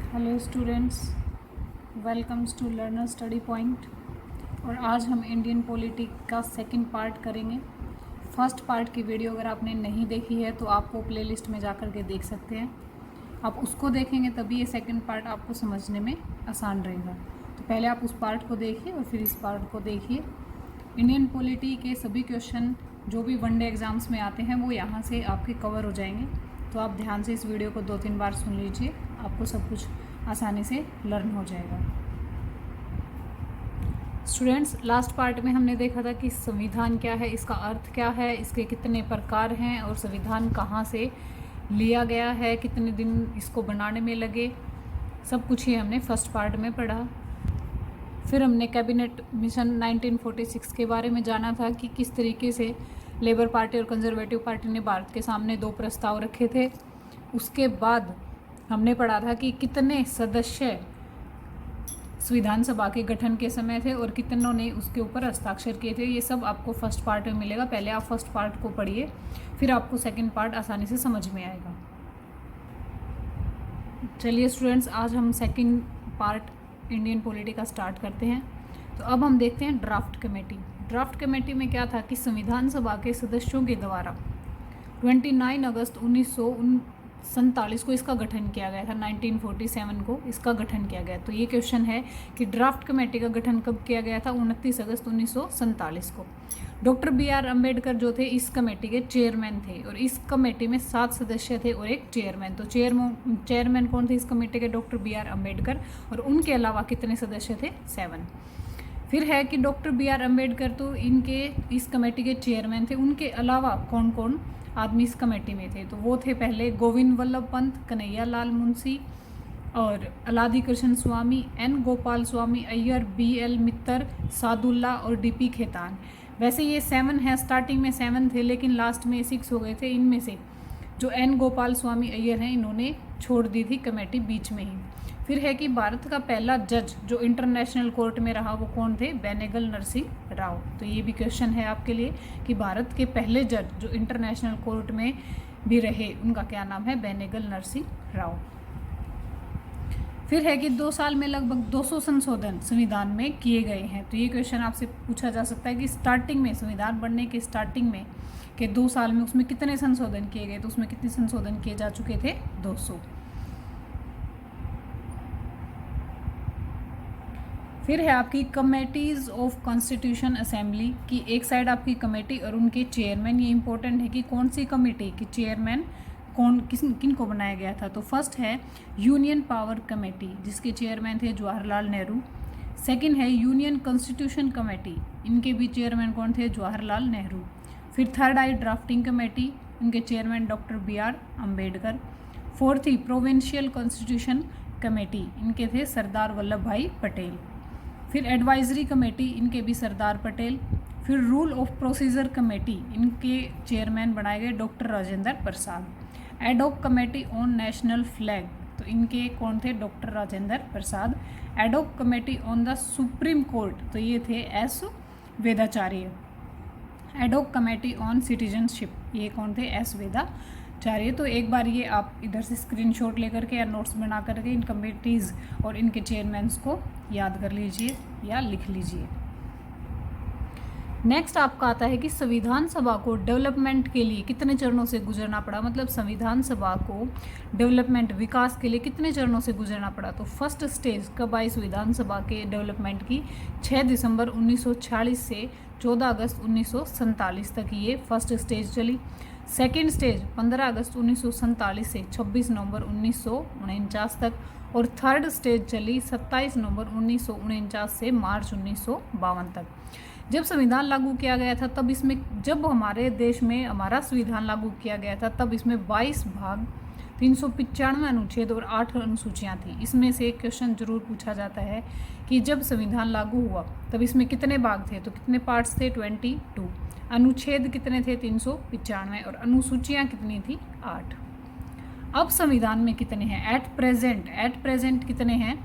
Hello students, welcomes to learner study point. और आज हम इंडियन पॉलिटी का सेकंड पार्ट करेंगे। फर्स्ट पार्ट की वीडियो अगर आपने नहीं देखी है तो आपको प्लेलिस्ट में जाकर के देख सकते हैं। आप उसको देखेंगे तभी ये सेकंड पार्ट आपको समझने में आसान रहेगा। तो पहले आप उस पार्ट को देखिए और फिर इस पार्ट को देखिए। इंडियन पॉलिटी के सभी क्वेश्चन जो भी वनडे एग्ज़ाम्स में आते हैं वो यहाँ से आपके कवर हो जाएंगे। तो आप ध्यान से इस वीडियो को 2-3 बार सुन लीजिए, आपको सब कुछ आसानी से लर्न हो जाएगा। स्टूडेंट्स, लास्ट पार्ट में हमने देखा था कि संविधान क्या है, इसका अर्थ क्या है, इसके कितने प्रकार हैं और संविधान कहाँ से लिया गया है, कितने दिन इसको बनाने में लगे, सब कुछ ही हमने फर्स्ट पार्ट में पढ़ा। फिर हमने कैबिनेट मिशन 1946 के बारे में जाना था कि किस तरीके से लेबर पार्टी और कंजर्वेटिव पार्टी ने भारत के सामने 2 प्रस्ताव रखे थे। उसके बाद हमने पढ़ा था कि कितने सदस्य संविधान सभा के गठन के समय थे और कितनों ने उसके ऊपर हस्ताक्षर किए थे। ये सब आपको फर्स्ट पार्ट में मिलेगा। पहले आप फर्स्ट पार्ट को पढ़िए, फिर आपको सेकंड पार्ट आसानी से समझ में आएगा। चलिए स्टूडेंट्स, आज हम सेकंड पार्ट इंडियन पॉलिटी का स्टार्ट करते हैं। तो अब हम देखते हैं ड्राफ्ट कमेटी। ड्राफ्ट कमेटी में क्या था कि संविधान सभा के सदस्यों के द्वारा 29 अगस्त 1947 को इसका गठन किया गया था। 1947 को इसका गठन किया गया। तो ये क्वेश्चन है कि ड्राफ्ट कमेटी का गठन कब किया गया था? 29 अगस्त 1947 को। Doctor B R. अम्बेडकर जो थे इस कमेटी के चेयरमैन थे और इस कमेटी में 7 सदस्य थे और एक चेयरमैन। तो चेयरमैन कौन थे इस कमेटी के? Doctor B R. अम्बेडकर। और उनके अलावा कितने सदस्य थे? 7। फिर है कि डॉक्टर बी.आर. अम्बेडकर तो इनके इस कमेटी के चेयरमैन थे, उनके अलावा कौन कौन आदमी इस कमेटी में थे? तो वो थे पहले गोविंद वल्लभ पंत, कन्हैया लाल मुंशी और अलादी कृष्ण स्वामी, एन गोपाल स्वामी अय्यर, बी.एल. मित्तर, सादुल्ला और डी.पी. खेतान। वैसे ये 7 है, स्टार्टिंग में 7 थे लेकिन लास्ट में 6 हो गए थे। इनमें से जो एन गोपाल स्वामी अय्यर हैं इन्होंने छोड़ दी थी कमेटी बीच में ही। फिर है कि भारत का पहला जज जो इंटरनेशनल कोर्ट में रहा वो कौन थे? बेनेगल नरसिंह राव। तो ये भी क्वेश्चन है आपके लिए कि भारत के पहले जज जो इंटरनेशनल कोर्ट में भी रहे उनका क्या नाम है? बेनेगल नरसिंह राव। फिर है कि 2 साल में लगभग 200 संशोधन संविधान में किए गए हैं। तो ये क्वेश्चन आपसे पूछा जा सकता है कि स्टार्टिंग में, संविधान बनने के स्टार्टिंग में के 2 साल में उसमें कितने संशोधन किए गए? तो उसमें कितने संशोधन किए जा चुके थे? 200। फिर है आपकी कमेटीज़ ऑफ कॉन्स्टिट्यूशन असेंबली की एक साइड आपकी कमेटी और उनके चेयरमैन। ये इंपॉर्टेंट है कि कौन सी कमेटी की चेयरमैन किन को बनाया गया था। तो फर्स्ट है यूनियन पावर कमेटी जिसके चेयरमैन थे जवाहरलाल नेहरू। सेकंड है यूनियन कॉन्स्टिट्यूशन कमेटी, इनके भी चेयरमैन कौन थे? जवाहरलाल नेहरू। फिर थर्ड आई ड्राफ्टिंग कमेटी, इनके chairman doctor B R. Ambedkar. Fourth ही प्रोविंशियल कॉन्स्टिट्यूशन कमेटी, इनके थे सरदार वल्लभ भाई पटेल। फिर एडवाइजरी कमेटी, इनके भी सरदार पटेल। फिर रूल ऑफ प्रोसीजर कमेटी, इनके चेयरमैन बनाए गए doctor Rajendra Prasad. Ad hoc committee on national flag, तो इनके कौन थे? Doctor Rajendra Prasad. Ad hoc committee on the supreme court, तो ये थे S Vedacharya. Ad hoc committee on citizenship, ये कौन थे? एस वेदाचार्य। तो एक बार ये आप इधर से स्क्रीनशॉट लेकर के या नोट्स बना करके इन कमेटीज़ और इनके चेयरमैन्स को याद कर लीजिए या लिख लीजिए। नेक्स्ट आपका आता है कि संविधान सभा को डेवलपमेंट के लिए कितने चरणों से गुजरना पड़ा। मतलब संविधान सभा को डेवलपमेंट, विकास के लिए कितने चरणों से गुजरना पड़ा। तो फर्स्ट स्टेज कब आई संविधान सभा के डेवलपमेंट की? 6 दिसंबर 1946 से 14 अगस्त 1947 तक ये फर्स्ट स्टेज चली। सेकेंड स्टेज 15 अगस्त 1947 से 26 नवंबर 1949 तक। और थर्ड स्टेज चली 27 नवंबर 1949 से मार्च 1952 तक। जब संविधान लागू किया गया था तब इसमें, जब हमारे देश में हमारा संविधान लागू किया गया था तब इसमें 22 भाग, 395 अनुच्छेद और 8 अनुसूचियाँ थी। इसमें से एक क्वेश्चन जरूर पूछा जाता है कि जब संविधान लागू हुआ तब इसमें कितने भाग थे? तो कितने पार्ट्स थे? 22। अनुच्छेद कितने थे? 395। और अनुसूचियाँ कितनी थी? 8। अब संविधान में कितने हैं? एट प्रेजेंट कितने हैं?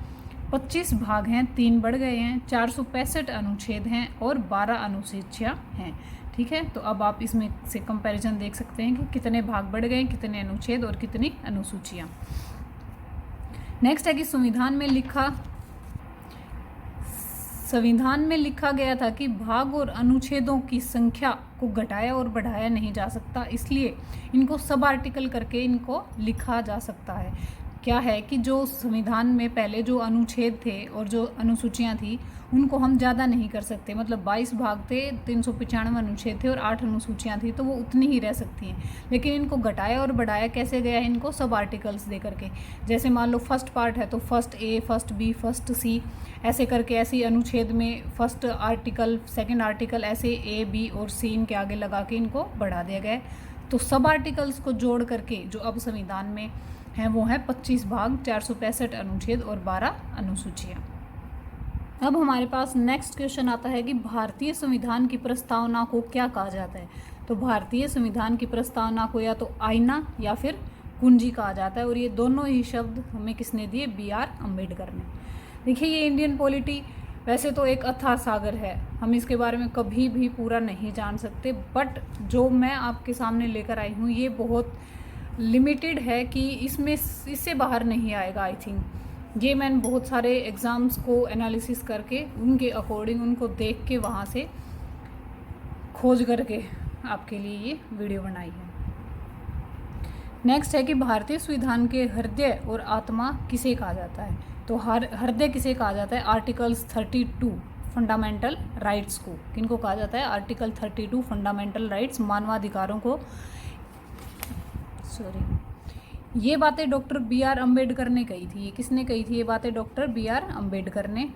25 भाग हैं, 3 बढ़ गए हैं, 465 अनुच्छेद हैं और 12 अनुसूचियाँ हैं। ठीक है, तो अब आप इसमें से कंपैरिजन देख सकते हैं कि कितने भाग बढ़ गए, कितने अनुच्छेद और कितनी अनुसूचियाँ। नेक्स्ट है कि संविधान में लिखा गया था कि भाग और अनुच्छेदों की संख्या को घटाया और बढ़ाया नहीं जा सकता, इसलिए इनको सब आर्टिकल करके इनको लिखा जा सकता है। क्या है कि जो संविधान में पहले जो अनुच्छेद थे और जो अनुसूचियां थी उनको हम ज़्यादा नहीं कर सकते, मतलब 22 भाग थे, 395 अनुच्छेद थे और 8 अनुसूचियां थी, तो वो उतनी ही रह सकती हैं। लेकिन इनको घटाया और बढ़ाया कैसे गया है, इनको सब आर्टिकल्स दे करके। जैसे मान लो फर्स्ट पार्ट है तो first A, first B, first सी, ऐसे करके ऐसे ही अनुच्छेद में फर्स्ट आर्टिकल, सेकेंड आर्टिकल, ऐसे ए, बी और सी इनके आगे लगा के इनको बढ़ा दिया गया है। तो सब आर्टिकल्स को जोड़ करके जो अब संविधान में है वो है 25 भाग, 465 अनुच्छेद और 12 अनुसूचियाँ। अब हमारे पास नेक्स्ट क्वेश्चन आता है कि भारतीय संविधान की प्रस्तावना को क्या कहा जाता है। तो भारतीय संविधान की प्रस्तावना को या तो आईना या फिर कुंजी कहा जाता है, और ये दोनों ही शब्द हमें किसने दिए, BR अम्बेडकर ने। देखिए ये इंडियन पॉलिटी वैसे तो एक अथाह सागर है, हम इसके बारे में कभी भी पूरा नहीं जान सकते, बट जो मैं आपके सामने लेकर आई हूँ ये बहुत लिमिटेड है कि इससे बाहर नहीं आएगा। आई थिंक ये मैंने बहुत सारे एग्ज़ाम्स को एनालिसिस करके उनके अकॉर्डिंग उनको देख के वहाँ से खोज करके आपके लिए ये वीडियो बनाई है। नेक्स्ट है कि भारतीय संविधान के हृदय और आत्मा किसे कहा जाता है। तो हृदय किसे कहा जाता है, आर्टिकल्स 32 फंडामेंटल राइट्स को। किनको कहा जाता है, आर्टिकल 32 फंडामेंटल राइट्स, मानवाधिकारों को। ये बातें डॉक्टर BR अम्बेडकर ने कही थी। ये किसने कही थी ये बातें, डॉक्टर BR अम्बेडकर ने।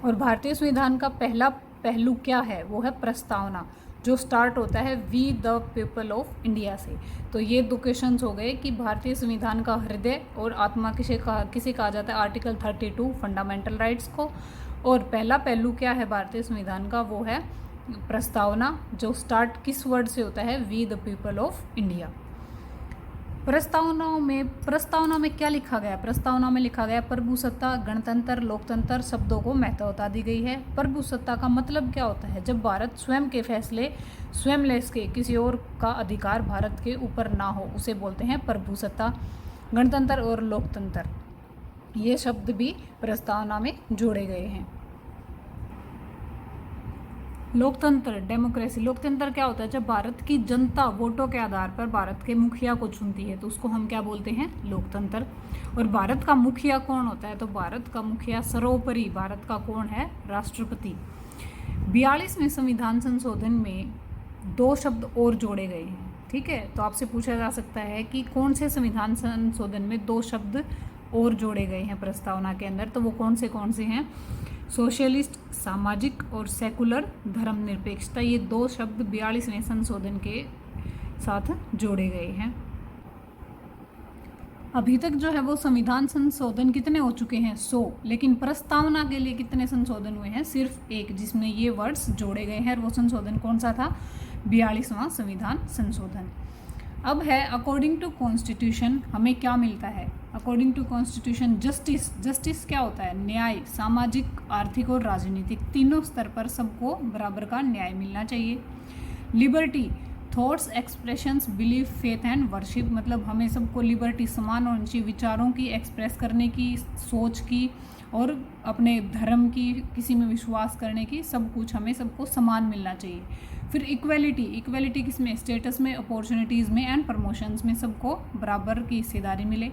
और भारतीय संविधान का पहला पहलू क्या है, वो है प्रस्तावना, जो स्टार्ट होता है we the people of India से। तो ये दो क्वेश्चन हो गए कि भारतीय संविधान का हृदय और आत्मा किसे कहा जाता है, आर्टिकल 32 फंडामेंटल राइट्स को। और पहला पहलू क्या है भारतीय संविधान का, वो है प्रस्तावना, जो स्टार्ट किस वर्ड से होता है, we the people of India. प्रस्तावना में क्या लिखा गया, प्रस्तावना में लिखा गया प्रभुसत्ता, गणतंत्र, लोकतंत्र शब्दों को महत्वता दी गई है। प्रभुसत्ता का मतलब क्या होता है, जब भारत स्वयं के फैसले स्वयं ले सके, किसी और का अधिकार भारत के ऊपर ना हो, उसे बोलते हैं प्रभुसत्ता। गणतंत्र और लोकतंत्र ये शब्द भी प्रस्तावना में जोड़े गए हैं। लोकतंत्र, डेमोक्रेसी। लोकतंत्र क्या होता है, जब भारत की जनता वोटों के आधार पर भारत के मुखिया को चुनती है तो उसको हम क्या बोलते हैं, लोकतंत्र। और भारत का मुखिया कौन होता है, तो भारत का मुखिया सर्वोपरि भारत का कौन है, राष्ट्रपति। 42वें संविधान संशोधन में 2 शब्द और जोड़े गए हैं। ठीक है, तो आपसे पूछा जा सकता है कि कौन से संविधान संशोधन में 2 शब्द और जोड़े गए हैं प्रस्तावना के अंदर, तो वो कौन से हैं, सोशलिस्ट, सामाजिक और सेकुलर, धर्मनिरपेक्षता। ये 2 शब्द 42वें संशोधन के साथ जोड़े गए हैं। अभी तक जो है वो संविधान संशोधन कितने हो चुके हैं, 100, लेकिन प्रस्तावना के लिए कितने संशोधन हुए हैं, सिर्फ 1, जिसमें ये वर्ड्स जोड़े गए हैं। और वो संशोधन कौन सा था, 42वां संविधान संशोधन। अब है अकॉर्डिंग टू कॉन्स्टिट्यूशन हमें क्या मिलता है। According to constitution justice, justice क्या होता है, न्याय, सामाजिक, आर्थिक और राजनीतिक, तीनों स्तर पर सबको बराबर का न्याय मिलना चाहिए। Liberty, thoughts, expressions, belief, faith and worship, मतलब हमें सबको लिबर्टी समान होनी चाहिए, विचारों की एक्सप्रेस करने की, सोच की और अपने धर्म की, किसी में विश्वास करने की, सब कुछ हमें सबको समान मिलना चाहिए। फिर इक्वेलिटी, इक्वेलिटी किसमें, स्टेटस में, अपॉर्चुनिटीज़ में एंड प्रमोशंस में सबको बराबर की हिस्सेदारी मिले।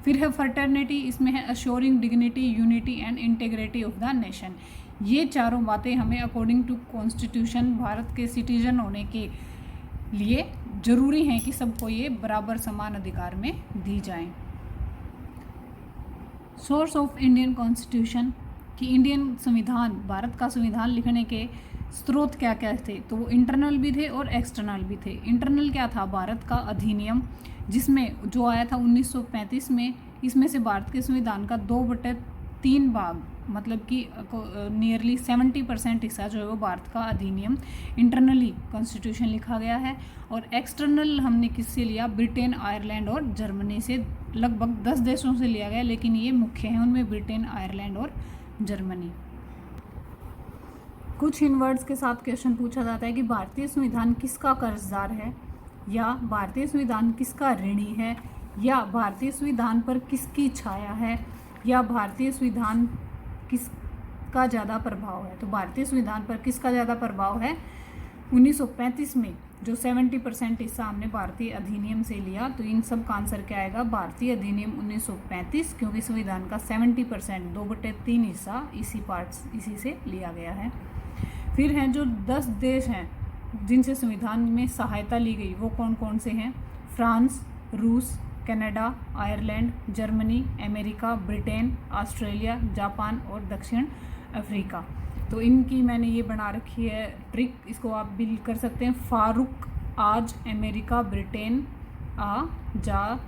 फिर है फर्टर्निटी, इसमें है assuring dignity, unity and integrity of the nation. ये चारों बातें हमें अकॉर्डिंग टू कॉन्स्टिट्यूशन भारत के सिटीजन होने के लिए जरूरी हैं कि सबको ये बराबर समान अधिकार में दी जाएं। सोर्स ऑफ इंडियन कॉन्स्टिट्यूशन, कि इंडियन संविधान, भारत का संविधान लिखने के स्रोत क्या क्या थे, तो वो इंटरनल भी थे और एक्सटर्नल भी थे। इंटरनल क्या था, भारत का अधिनियम, जिसमें जो आया था 1935 में, इसमें से भारत के संविधान का 2/3 भाग, मतलब कि नियरली 70% हिस्सा जो है वो भारत का अधिनियम इंटरनली कॉन्स्टिट्यूशन लिखा गया है। और एक्सटर्नल हमने किससे लिया, ब्रिटेन, आयरलैंड और जर्मनी से, लगभग 10 देशों से लिया गया, लेकिन ये मुख्य हैं उनमें ब्रिटेन, आयरलैंड और जर्मनी। कुछ इन वर्ड्स के साथ क्वेश्चन पूछा जाता है कि भारतीय संविधान किसका कर्जदार है, या भारतीय संविधान किसका ऋणी है, या भारतीय संविधान पर किसकी छाया है, या भारतीय संविधान किसका ज़्यादा प्रभाव है। तो भारतीय संविधान पर किसका ज़्यादा प्रभाव है, 1935 में जो 70% हिस्सा हमने भारतीय अधिनियम से लिया, तो इन सब का आंसर क्या आएगा, भारतीय अधिनियम 1935, क्योंकि संविधान का 70% 2/3 हिस्सा इसी से लिया गया है। फिर हैं जो 10 देश हैं जिनसे संविधान में सहायता ली गई, वो कौन कौन से हैं, फ्रांस, रूस, Canada, Ireland, Germany, America, Britain, Australia, Japan और दक्षिण अफ्रीका। तो इनकी मैंने ये बना रखी है ट्रिक, इसको आप भी कर सकते हैं। फारूक आज, अमेरिका, ब्रिटेन, जा,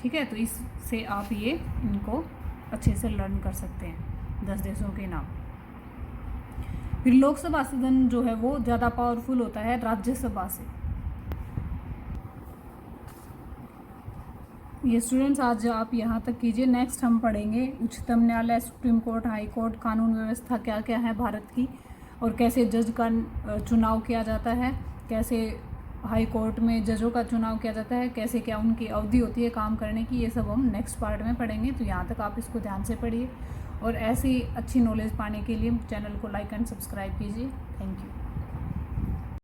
ठीक है। तो इससे आप ये इनको अच्छे से लर्न कर सकते हैं 10 देशों के नाम। फिर लोकसभा सदन जो है वो ज़्यादा पावरफुल होता है राज्यसभा से। ये स्टूडेंट्स आज आप यहाँ तक कीजिए। नेक्स्ट हम पढ़ेंगे उच्चतम न्यायालय, सुप्रीम कोर्ट, हाई कोर्ट, कानून व्यवस्था क्या क्या है भारत की, और कैसे जज का चुनाव किया जाता है, कैसे हाई कोर्ट में जजों का चुनाव किया जाता है, कैसे क्या उनकी अवधि होती है काम करने की, ये सब हम नेक्स्ट पार्ट में पढ़ेंगे। तो यहाँ तक आप इसको ध्यान से पढ़िए, और ऐसी अच्छी नॉलेज पाने के लिए चैनल को लाइक एंड सब्सक्राइब कीजिए। Thank you.